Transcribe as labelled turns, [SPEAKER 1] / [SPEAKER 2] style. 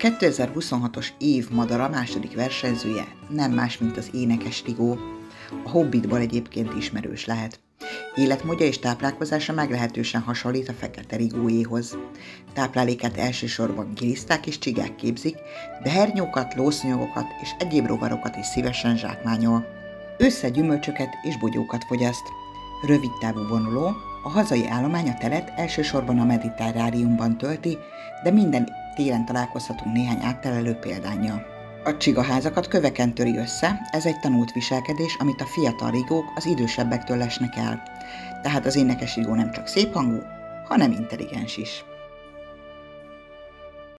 [SPEAKER 1] 2026-os év madara második versenyzője nem más, mint az énekes Rigó. A Hobbitból egyébként ismerős lehet. Életmódja és táplálkozása meglehetősen hasonlít a Fekete Rigóéhoz. Táplálékát elsősorban giliszták és csigák képzik, de hernyókat, lószúnyogokat és egyéb rovarokat is szívesen zsákmányol. Ősszel gyümölcsöket és bogyókat fogyaszt. Rövidtávú vonuló, a hazai állomány a telet elsősorban a mediterrániumban tölti, de minden télen találkozhatunk néhány áttelelő példánnyal. A csigaházakat köveken töri össze, ez egy tanult viselkedés, amit a fiatal rigók az idősebbektől lesnek el. Tehát az énekes rigó nem csak széphangú, hanem intelligens is.